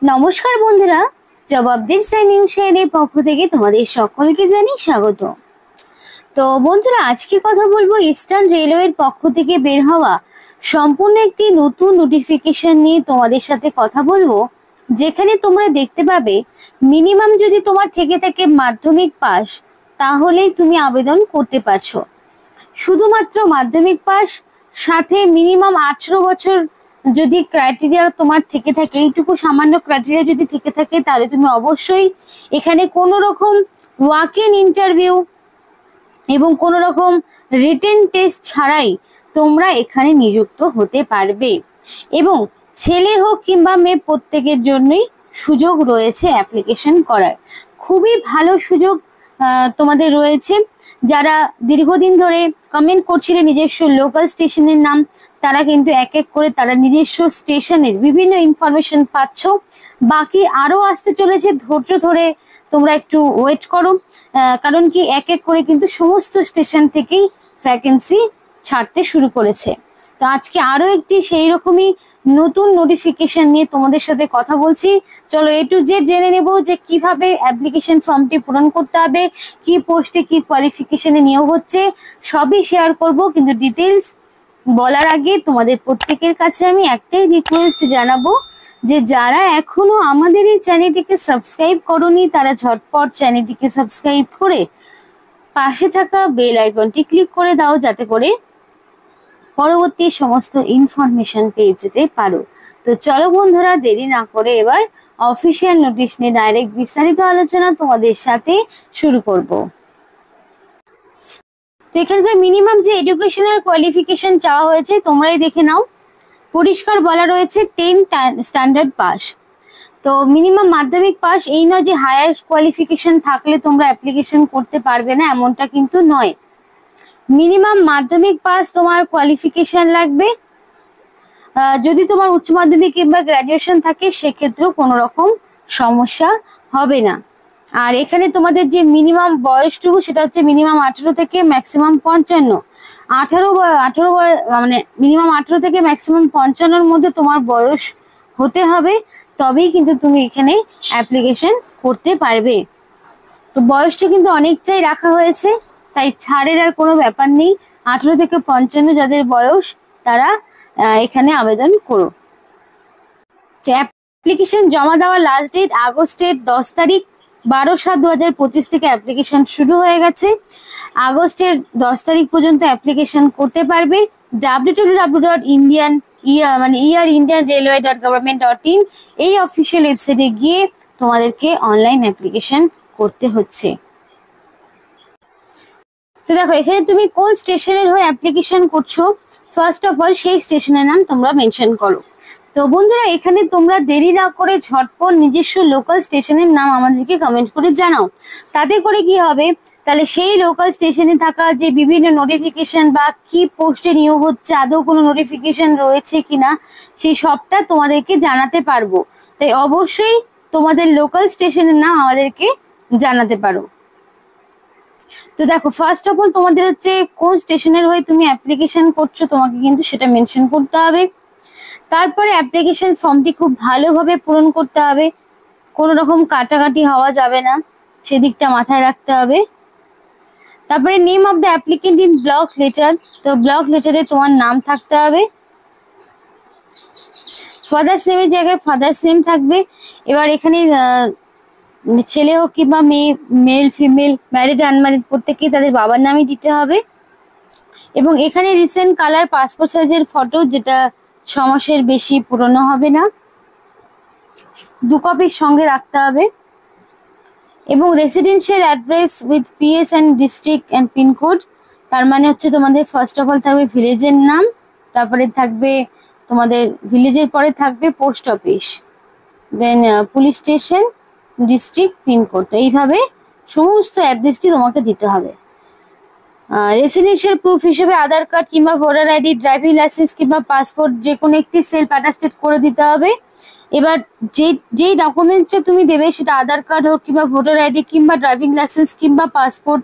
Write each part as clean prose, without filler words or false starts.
নমস্কার বন্ধুরা, জবাবদির সাই নিউজ চ্যানেলের পক্ষ থেকে তোমাদের সকলকে জানাই স্বাগত। তো বন্ধুরা, আজকে কথা বলবো ইস্টার্ন রেলওয়ের পক্ষ থেকে বের হওয়া সম্পূর্ণ একটি নতুন নোটিফিকেশন নিয়ে তোমাদের সাথে কথা বলবো, যেখানে তোমরা দেখতে পাবে মিনিমাম যদি তোমার থেকে থাকে মাধ্যমিক পাস, তাহলেই তুমি আবেদন করতে পারছো। শুধুমাত্র মাধ্যমিক পাস, সাথে মিনিমাম 18 বছর যদি ক্রাইটেরিয়া তোমার থেকে থাকে, এইটুকু সামান্য ক্রাইটেরিয়া যদি থেকে থাকে, তাহলে তুমি অবশ্যই এখানে কোনো রকম ওয়াক ইন ইন্টারভিউ এবং কোনো রকম রিটেন টেস্ট ছাড়াই তোমরা এখানে নিযুক্ত হতে পারবে। এবং ছেলে হোক কিংবা মেয়ে, প্রত্যেকের জন্যই সুযোগ রয়েছে অ্যাপ্লিকেশন করার। খুবই ভালো সুযোগ তোমাদের রয়েছে। যারা দীর্ঘদিন ধরে কমেন্ট করছিলেন নিজস্ব লোকাল স্টেশনের নাম, তারা কিন্তু এক এক করে তারা নিজস্ব স্টেশনের বিভিন্ন ইনফরমেশন পাচ্ছ। বাকি আরো আসতে চলেছে, ধৈর্য ধরে তোমরা একটু ওয়েট করো, কারণ কি এক এক করে কিন্তু সমস্ত স্টেশন থেকেই ভ্যাকেন্সি ছাড়তে শুরু করেছে। তো আজকে আরো একটি সেই রকমই নতুন নোটিফিকেশন নিয়ে তোমাদের সাথে কথা বলছি। চলো A to Z জেনে নেব যে কিভাবে অ্যাপ্লিকেশন ফর্মটি পূরণ করতে হবে, কি পোস্টে কি কোয়ালিফিকেশনে নিয়োগ হচ্ছে, সবই শেয়ার করব। কিন্তু ডিটেলস বলার আগে তোমাদের প্রত্যেকের কাছে আমি একটাই রিকোয়েস্ট জানাবো, যে যারা এখনো আমাদের এই চ্যানেলটিকে সাবস্ক্রাইব করোনি, তারা ঝটপট চ্যানেলটিকে সাবস্ক্রাইব করে পাশে থাকা বেল আইকনটি ক্লিক করে দাও, যাতে করে পরবর্তী সমস্ত ইনফরমেশন পেয়ে যেতে পারো। তো চলো বন্ধুরা, দেরি না করে এবার অফিসিয়াল নোটিশ নিয়ে ডাইরেক্ট বিস্তারিত আলোচনা তোমাদের সাথে শুরু করব। তো এখানকার মিনিমাম যে এডুকেশনাল কোয়ালিফিকেশন চাওয়া হয়েছে তোমরাই দেখে নাও। পরিষ্কার বলা রয়েছে 10 স্ট্যান্ডার্ড পাস। তো মিনিমাম মাধ্যমিক পাস, এই নয় যে হায়ার কোয়ালিফিকেশন থাকলে তোমরা অ্যাপ্লিকেশন করতে পারবে না, এমনটা কিন্তু নয়। মিনিমাম মাধ্যমিক পাস তোমার কোয়ালিফিকেশন লাগবে। যদি তোমার উচ্চ মাধ্যমিক কিংবা গ্র্যাজুয়েশন থাকে, সেক্ষেত্রেও কোনো রকম সমস্যা হবে না। আর এখানে তোমাদের যে মিনিমাম বয়সটুকু, সেটা হচ্ছে মিনিমাম 18 থেকে ম্যাক্সিমাম 55। 18 মানে মিনিমাম 18 থেকে ম্যাক্সিমাম 55-র মধ্যে তোমার বয়স হতে হবে, তবেই কিন্তু তুমি এখানে অ্যাপ্লিকেশন করতে পারবে। তো বয়সটা কিন্তু অনেকটাই রাখা হয়েছে, তাই ছাড়ের আর কোনো ব্যাপার নেই। 18 থেকে 55 যাদের বয়স, তারা এখানে আবেদন করো। অ্যাপ্লিকেশন জমা দেওয়ার লাস্ট ডেট আগস্টের 10 তারিখ। 12/7/2025 থেকে অ্যাপ্লিকেশন শুরু হয়ে গেছে। আগস্টের 10 তারিখ পর্যন্ত অ্যাপ্লিকেশন করতে পারবে। www.indianrailway.government.in এই অফিসিয়াল ওয়েবসাইটে গিয়ে তোমাদেরকে অনলাইন অ্যাপ্লিকেশন করতে হচ্ছে। তো দেখো, এখানে তুমি কোন স্টেশনের হয়ে অ্যাপ্লিকেশন করছো, ফার্স্ট অফ অল সেই স্টেশনের নাম তোমরা মেনশন করো। তো বন্ধুরা, এখানে তোমরা দেরি না করে ঝটপট নিজস্ব লোকাল স্টেশনের নাম আমাদেরকে কমেন্ট করে জানাও। তাতে করে কি হবে, তাহলে সেই লোকাল স্টেশনে থাকা যে বিভিন্ন নোটিফিকেশন বা কি পোস্টে নিয়োগ হচ্ছে, আদৌ কোনো নোটিফিকেশন রয়েছে কিনা, সেই সবটা তোমাদেরকে জানাতে পারবো। তাই অবশ্যই তোমাদের লোকাল স্টেশনের নাম আমাদেরকে জানাতে পারো। তো দেখো, ফার্স্ট অফ অল তোমাদের হচ্ছে কোন স্টেশনের হয়ে তুমি অ্যাপ্লিকেশন করছো, তোমাকে কিন্তু সেটা মেনশন করতে হবে। তারপরে অ্যাপ্লিকেশন ফর্মটি খুব ভালোভাবে পূরণ করতে হবে, কোনো রকম কাটাকাটি হওয়া যাবে না, সেদিকটা মাথায় রাখতে হবে। তারপরে name of the applicant in block letter, তো ব্লক লেটারে তোমার নাম থাকতে হবে। ফাদার্স নেমের জায়গায় ফাদার্স নেম থাকবে। এবার এখানে ছেলে হোক কিংবা মেয়ে, মেল ফিমেল, ম্যারিড আনম্যারিড, প্রত্যেকেই তাদের বাবার নামই দিতে হবে। এবং এখানে রিসেন্ট কালার পাসপোর্ট সাইজের ফটো, যেটা 6 মাসের বেশি পুরনো হবে না, 2 কপির সঙ্গে রাখতে হবে। এবং residential address with PS and district and pincode, তার মানে হচ্ছে তোমাদের ফার্স্ট অফ অল থাকবে ভিলেজের নাম, তারপরে থাকবে তোমাদের ভিলেজের পরে থাকবে পোস্ট অফিস, দেন পুলিশ স্টেশন, ডিস্ট্রিক্ট, পিনকোড। তো এইভাবে সমস্ত অ্যাড্রেসটি তোমাকে দিতে হবে। রেসিডেন্সিয়াল প্রুফ হিসেবে আধার কার্ড কিংবা ভোটার আইডি, ড্রাইভিং লাইসেন্স কিংবা পাসপোর্ট, যে কোনো একটি সেলফ অ্যাটাস্টেড করে দিতে হবে। এবার যেই ডকুমেন্টসটা তুমি দেবে, সেটা আধার কার্ড হোক কিংবা ভোটার আইডি কিংবা ড্রাইভিং লাইসেন্স কিংবা পাসপোর্ট,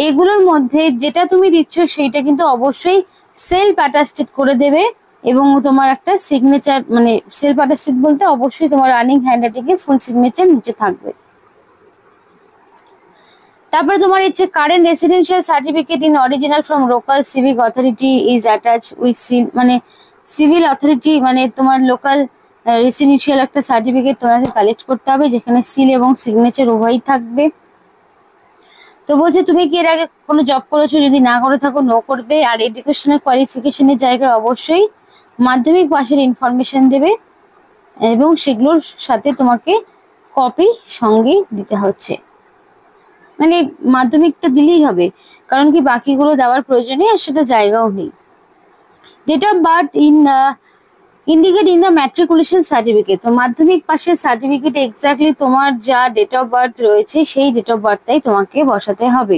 এগুলোর মধ্যে যেটা তুমি দিচ্ছ সেইটা কিন্তু অবশ্যই সেলফ অ্যাটাস্টেড করে দেবে। এবং তোমার একটা সিগনেচার, মানে সেলফ অ্যাটেস্টেড বলতে অবশ্যই তোমার রানিং হ্যান্ডরাইটিং এ ফুল সিগনেচার নিচে থাকবে। তারপরে তোমার হচ্ছে current residential certificate in original from local civic authority is attach with seal, মানে সিভিল অথরিটি মানে তোমার লোকাল রেসিডেন্সিয়াল একটা সার্টিফিকেট তোমাকে কালেক্ট করতে হবে, যেখানে সিল এবং সিগনেচার উভয়ই থাকবে। তো বলছে তুমি কি এর আগে কোনো জব করেছো, যদি না করে থাকো নো করবে। আর এডুকেশনাল কোয়ালিফিকেশনের জায়গায় অবশ্যই মাধ্যমিক পাশের ইনফরমেশন দেবে এবং সেগুলোর সাথে তোমাকে কপি সঙ্গে দিতে হচ্ছে, মানে মাধ্যমিকটা দিলেই হবে, কারণ কি বাকিগুলো দেওয়ার প্রয়োজন নেই আর সেটা জায়গাও নেই। Date of birth indicate in the matriculation certificate, তো মাধ্যমিক পাশের সার্টিফিকেট এক্স্যাক্টলি তোমার যা ডেট অফ বার্থ রয়েছে সেই ডেট অফ বার্থটাই তোমাকে বসাতে হবে।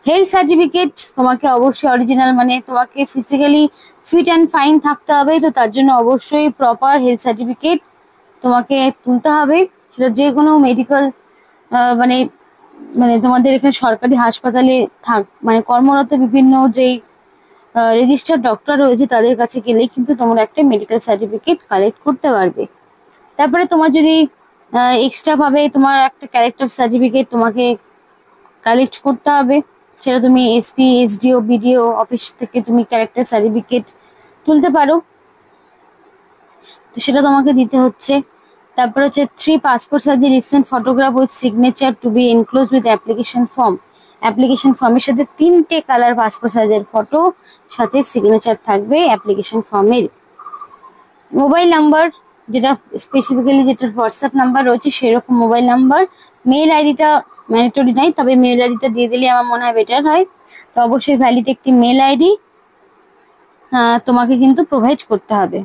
হেলথ সার্টিফিকেট তোমাকে অবশ্যই অরিজিনাল, মানে তোমাকে ফিজিক্যালি ফিট অ্যান্ড ফাইন থাকতে হবে, তো তার জন্য অবশ্যই প্রপার হেলথ সার্টিফিকেট তোমাকে তুলতে হবে। সেটা যে কোনো মেডিকেল মানে মানে তোমাদের এখানে সরকারি হাসপাতালে মানে কর্মরত বিভিন্ন যেই রেজিস্টার্ড ডক্টর রয়েছে তাদের কাছে গেলেই কিন্তু তোমরা একটা মেডিকেল সার্টিফিকেট কালেক্ট করতে পারবে। তারপরে তোমার যদি এক্সট্রা ভাবে তোমার একটা ক্যারেক্টার সার্টিফিকেট তোমাকে কালেক্ট করতে হবে, সেটা তুমি এসপি এসডিও বিডিও অফিস থেকে তুমি ক্যারেক্টার সার্টিফিকেট তুলতে পারো, তো সেটা তোমাকে দিতে হচ্ছে। তারপর হচ্ছে 3 passport size recent photograph with signature to be enclose with application form, application ফর্মের সাথে 3টে কালার পাসপোর্ট সাইজের ফটো সাথে সিগনেচার থাকবে অ্যাপ্লিকেশন ফর্মের। মোবাইল নাম্বার, যেটা স্পেসিফিক্যালি যেটা হোয়াটসঅ্যাপ নাম্বার রয়েছে সেরকম মোবাইল নাম্বার। মেল আইডিটা ম্যান্ডেটরি নয়, তবে মেল আইডিটা দিয়ে দিলে আমার মনে হয় বেটার হয়। তো অবশ্যই ভ্যালিড একটি মেল আইডি তোমাকে কিন্তু প্রোভাইড করতে হবে,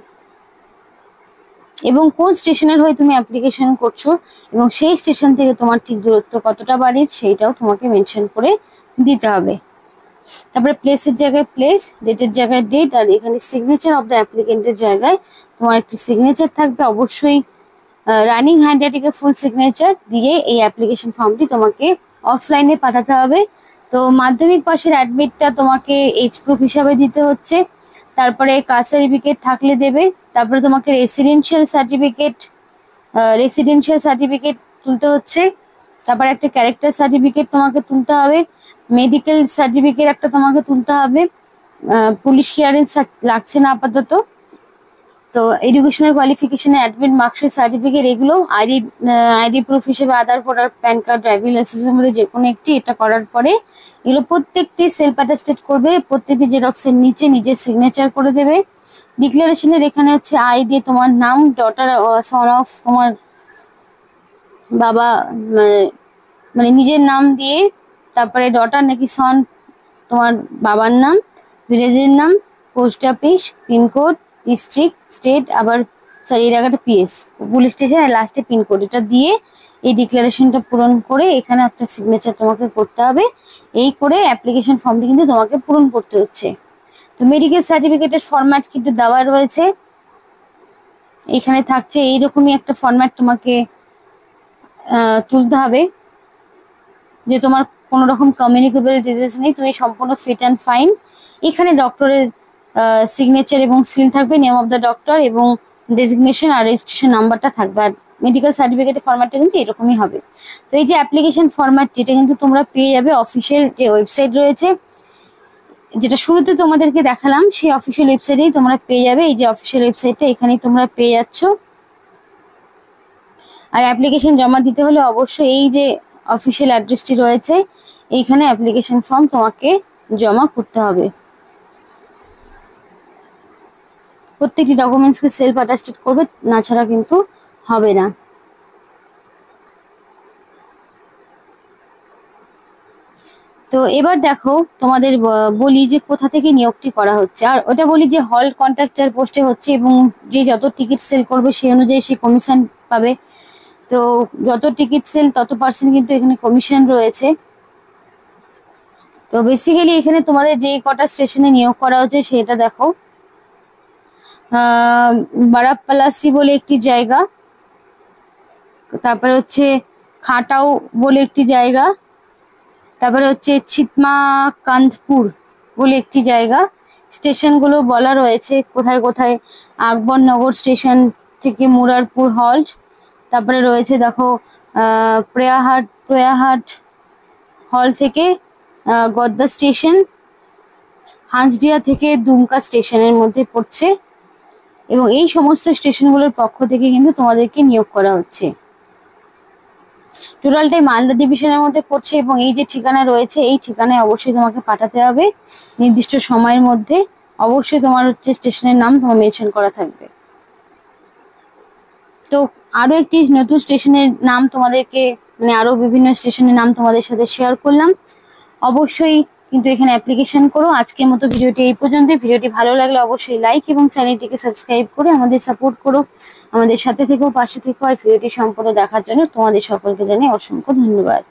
এবং কোন স্টেশনের হয়ে তুমি অ্যাপ্লিকেশন করছো এবং সেই স্টেশন থেকে তোমার ঠিক দূরত্ব কতটা বাড়ির সেইটাও তোমাকে মেনশন করে দিতে হবে। তারপরে প্লেসের জায়গায় প্লেস, ডেটের জায়গায় ডেট, আর এখানে সিগনেচার অফ দ্য অ্যাপ্লিকেন্টের জায়গায় তোমার একটি সিগনেচার থাকবে, অবশ্যই রানিং হ্যান্ডরাইটিং এ ফুল সিগনেচার দিয়ে এই অ্যাপ্লিকেশন ফর্মটি তোমাকে অফলাইনে পাঠাতে হবে। তো মাধ্যমিক পাশের অ্যাডমিটটা তোমাকে এজ প্রুফ হিসাবে দিতে হচ্ছে, তারপরে কাস্ট সার্টিফিকেট থাকলে দেবে, তারপরে তোমাকে রেসিডেন্সিয়াল সার্টিফিকেট তুলতে হচ্ছে, তারপরে একটা ক্যারেক্টার সার্টিফিকেট তোমাকে তুলতে হবে, মেডিকেল সার্টিফিকেট একটা তোমাকে তুলতে হবে, পুলিশ ক্লিয়ারেন্স লাগছে না আপাতত। তো এডুকেশনাল কোয়ালিফিকেশনের অ্যাডমিট মার্কশিট সার্টিফিকেট, এগুলো আইডি প্রুফ হিসেবে আধার ভোটার প্যান কার্ড ড্রাইভিং লাইসেন্সের মধ্যে যে কোনো একটি, এটা করার পরে এগুলো প্রত্যেকটি সেলফ অ্যাটেস্টেড করবে, প্রত্যেকটি জেরক্সের নিচে নিজের সিগনেচার করে দেবে। ডিক্লারেশনের এখানে হচ্ছে আই দিয়ে তোমার নাম, ডটার সন অফ তোমার বাবা মানে নিজের নাম দিয়ে, তারপরে ডটার নাকি সন তোমার বাবার নাম, ভিলেজের নাম, post office, pincode, district, state, আবার সরি এর একটা পিএস পুলিশ স্টেশন, আর লাস্টে পিনকোড, এটা দিয়ে এই ডিক্লারেশনটা পূরণ করে এখানে একটা সিগনেচার তোমাকে করতে হবে। এই করে অ্যাপ্লিকেশন ফর্মটি কিন্তু তোমাকে পূরণ করতে হচ্ছে। তো মেডিকেল সার্টিফিকেটের ফরম্যাট কিন্তু দেওয়া রয়েছে, এখানে থাকছে এইরকমই একটা ফরম্যাট তোমাকে তুলতে হবে, যে তোমার কোনো রকম কমিউনিকেবল ডিজিজ নেই, তুমি সম্পূর্ণ ফিট অ্যান্ড ফাইন। এখানে ডক্টরের সিগনেচার এবং সিল থাকবে, নেম অফ দ্য ডক্টর এবং ডেজিগনেশন আর রেজিস্ট্রেশন নাম্বারটা থাকবে। আর মেডিকেল সার্টিফিকেটের ফরম্যাটটা কিন্তু এরকমই হবে। তো এই যে অ্যাপ্লিকেশন ফরম্যাট, যেটা কিন্তু তোমরা পেয়ে যাবে অফিসিয়াল যে ওয়েবসাইট রয়েছে, যেটা শুরুতে তোমাদেরকে দেখালাম, সেই অফিসিয়াল ওয়েবসাইটেই তোমরা পেয়ে যাবে। এই যে অফিসিয়াল ওয়েবসাইটটা এখানেই তোমরা পেয়ে যাচ্ছ। আর অ্যাপ্লিকেশন জমা দিতে হলে অবশ্যই এই যে অফিসিয়াল অ্যাড্রেসটি রয়েছে এইখানে অ্যাপ্লিকেশন ফর্ম তোমাকে জমা করতে হবে। প্রত্যেকটি ডকুমেন্টসকে সেলফ অ্যাটাস্টেড করবে, না ছাড়া কিন্তু হবে না। তো এবার দেখো তোমাদের বলি যে কোথা থেকে নিয়োগটি করা হচ্ছে, আর ওটা বলি যে হল কন্ট্রাক্টর পোস্টে হচ্ছে, এবং যে যত টিকিট সেল করবে সেই অনুযায়ী সে কমিশন পাবে। তো যত টিকিট সেল তত পার্সেন্ট কিন্তু এখানে কমিশন রয়েছে। তো বেসিক্যালি এখানে তোমাদের যে কটা স্টেশনে নিয়োগ করা হচ্ছে সেটা দেখো, বারাপ্পালাসি বলে একটি জায়গা, তারপরে হচ্ছে খাটাও বলে একটি জায়গা, তারপরে হচ্ছে ছিতমাকান্তপুর বলে একটি জায়গা, স্টেশনগুলো বলা রয়েছে কোথায় কোথায়। আকবরনগর স্টেশন থেকে মুরারপুর হল্ট, তারপরে রয়েছে দেখো প্রেয়াহাট হল থেকে গদ্দা স্টেশন, হাঁসডিয়া থেকে দুমকা স্টেশনের মধ্যে পড়ছে, এবং এই সমস্ত স্টেশনগুলোর পক্ষ থেকে কিন্তু তোমাদেরকে নিয়োগ করা হচ্ছে। টোটালটাই মালদা ডিভিশনের মধ্যে পড়ছে, এবং এই যে ঠিকানা রয়েছে এই ঠিকানায় অবশ্যই তোমাকে পাঠাতে হবে নির্দিষ্ট সময়ের মধ্যে। অবশ্যই তোমার হচ্ছে স্টেশনের নাম তোমার মেনশন করা থাকবে। তো আরো একটি নতুন স্টেশনের নাম তোমাদেরকে, মানে আরো বিভিন্ন স্টেশনের নাম তোমাদের সাথে শেয়ার করলাম। অবশ্যই কিন্তু এখানে অ্যাপ্লিকেশন করো। আজকের মতো ভিডিওটি এই পর্যন্ত। ভিডিওটি ভালো লাগলে অবশ্যই লাইক এবং চ্যানেলটিকে সাবস্ক্রাইব করে আমাদের সাপোর্ট করো, আমাদের সাথে থেকেও, পাশে থেকেও। আর ভিডিওটি সম্পূর্ণ দেখার জন্য তোমাদের সকলকে জানাই অসংখ্য ধন্যবাদ।